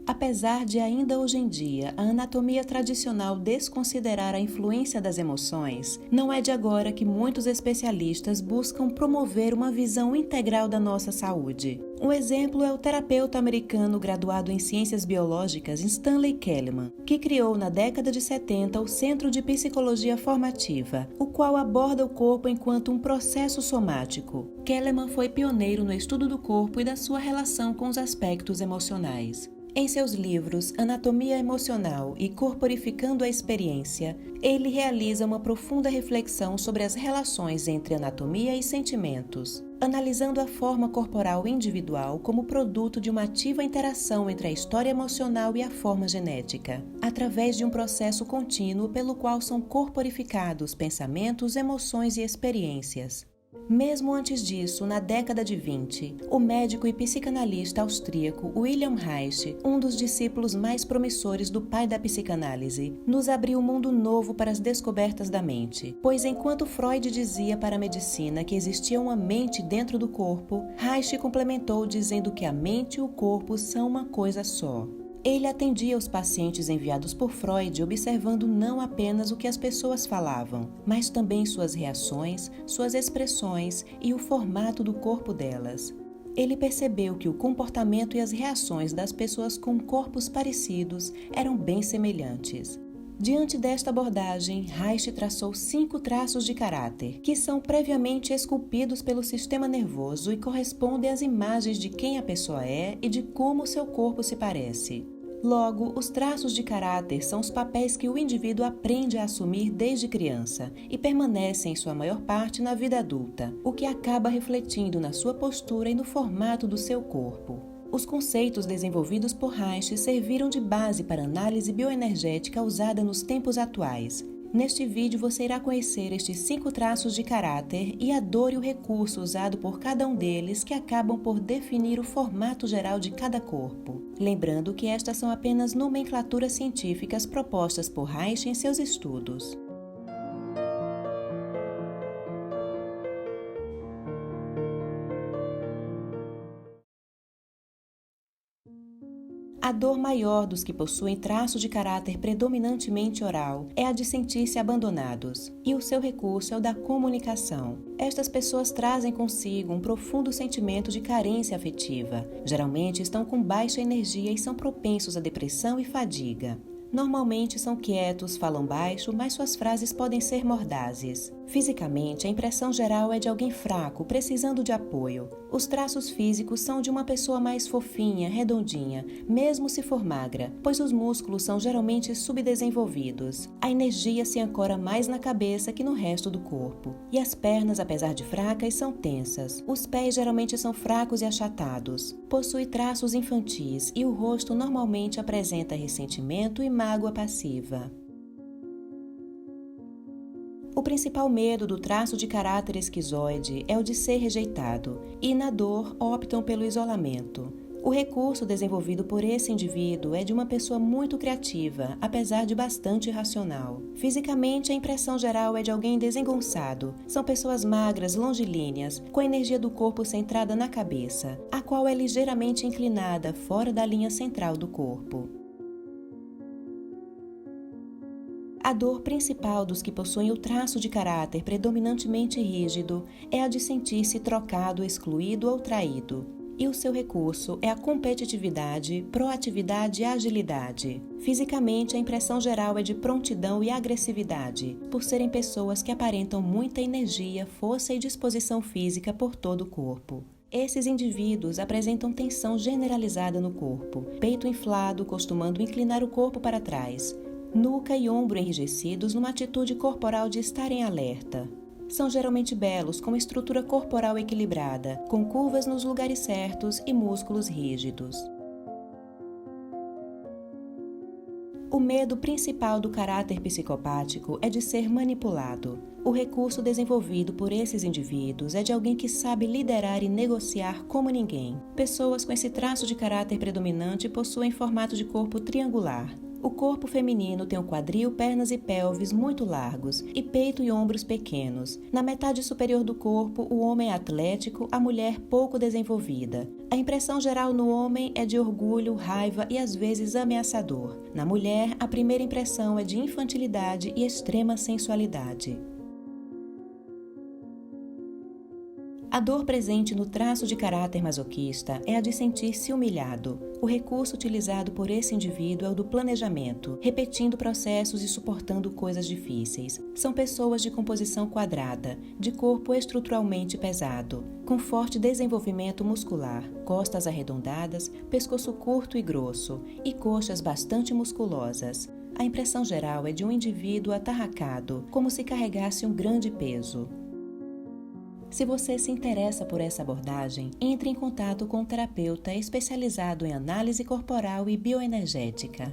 Apesar de ainda hoje em dia a anatomia tradicional desconsiderar a influência das emoções, não é de agora que muitos especialistas buscam promover uma visão integral da nossa saúde. Um exemplo é o terapeuta americano graduado em Ciências Biológicas Stanley Keleman, que criou na década de 70 o Centro de Psicologia Formativa, o qual aborda o corpo enquanto um processo somático. Keleman foi pioneiro no estudo do corpo e da sua relação com os aspectos emocionais. Em seus livros Anatomia Emocional e Corporificando a Experiência, ele realiza uma profunda reflexão sobre as relações entre anatomia e sentimentos, analisando a forma corporal individual como produto de uma ativa interação entre a história emocional e a forma genética, através de um processo contínuo pelo qual são corporificados pensamentos, emoções e experiências. Mesmo antes disso, na década de 20, o médico e psicanalista austríaco Wilhelm Reich, um dos discípulos mais promissores do pai da psicanálise, nos abriu um mundo novo para as descobertas da mente, pois enquanto Freud dizia para a medicina que existia uma mente dentro do corpo, Reich complementou dizendo que a mente e o corpo são uma coisa só. Ele atendia os pacientes enviados por Freud observando não apenas o que as pessoas falavam, mas também suas reações, suas expressões e o formato do corpo delas. Ele percebeu que o comportamento e as reações das pessoas com corpos parecidos eram bem semelhantes. Diante desta abordagem, Reich traçou 5 traços de caráter, que são previamente esculpidos pelo sistema nervoso e correspondem às imagens de quem a pessoa é e de como seu corpo se parece. Logo, os traços de caráter são os papéis que o indivíduo aprende a assumir desde criança e permanecem em sua maior parte na vida adulta, o que acaba refletindo na sua postura e no formato do seu corpo. Os conceitos desenvolvidos por Reich serviram de base para a análise bioenergética usada nos tempos atuais. Neste vídeo você irá conhecer estes 5 traços de caráter e a dor e o recurso usado por cada um deles que acabam por definir o formato geral de cada corpo. Lembrando que estas são apenas nomenclaturas científicas propostas por Reich em seus estudos. A dor maior dos que possuem traço de caráter predominantemente oral é a de sentir-se abandonados, e o seu recurso é o da comunicação. Estas pessoas trazem consigo um profundo sentimento de carência afetiva. Geralmente estão com baixa energia e são propensos à depressão e fadiga. Normalmente são quietos, falam baixo, mas suas frases podem ser mordazes. Fisicamente, a impressão geral é de alguém fraco, precisando de apoio. Os traços físicos são de uma pessoa mais fofinha, redondinha, mesmo se for magra, pois os músculos são geralmente subdesenvolvidos. A energia se ancora mais na cabeça que no resto do corpo. E as pernas, apesar de fracas, são tensas. Os pés geralmente são fracos e achatados. Possui traços infantis e o rosto normalmente apresenta ressentimento e mágoa passiva. O principal medo do traço de caráter esquizoide é o de ser rejeitado, e na dor optam pelo isolamento. O recurso desenvolvido por esse indivíduo é de uma pessoa muito criativa, apesar de bastante racional. Fisicamente, a impressão geral é de alguém desengonçado. São pessoas magras, longilíneas, com a energia do corpo centrada na cabeça, a qual é ligeiramente inclinada fora da linha central do corpo. A dor principal dos que possuem o traço de caráter predominantemente rígido é a de sentir-se trocado, excluído ou traído. E o seu recurso é a competitividade, proatividade e agilidade. Fisicamente, a impressão geral é de prontidão e agressividade, por serem pessoas que aparentam muita energia, força e disposição física por todo o corpo. Esses indivíduos apresentam tensão generalizada no corpo, peito inflado, costumando inclinar o corpo para trás, nuca e ombro enrijecidos numa atitude corporal de estarem alerta. São geralmente belos, com estrutura corporal equilibrada, com curvas nos lugares certos e músculos rígidos. O medo principal do caráter psicopático é de ser manipulado. O recurso desenvolvido por esses indivíduos é de alguém que sabe liderar e negociar como ninguém. Pessoas com esse traço de caráter predominante possuem formato de corpo triangular. O corpo feminino tem o quadril, pernas e pelvis muito largos e peito e ombros pequenos. Na metade superior do corpo, o homem é atlético, a mulher pouco desenvolvida. A impressão geral no homem é de orgulho, raiva e às vezes ameaçador. Na mulher, a primeira impressão é de infantilidade e extrema sensualidade. A dor presente no traço de caráter masoquista é a de sentir-se humilhado. O recurso utilizado por esse indivíduo é o do planejamento, repetindo processos e suportando coisas difíceis. São pessoas de composição quadrada, de corpo estruturalmente pesado, com forte desenvolvimento muscular, costas arredondadas, pescoço curto e grosso e coxas bastante musculosas. A impressão geral é de um indivíduo atarracado, como se carregasse um grande peso. Se você se interessa por essa abordagem, entre em contato com um terapeuta especializado em análise corporal e bioenergética.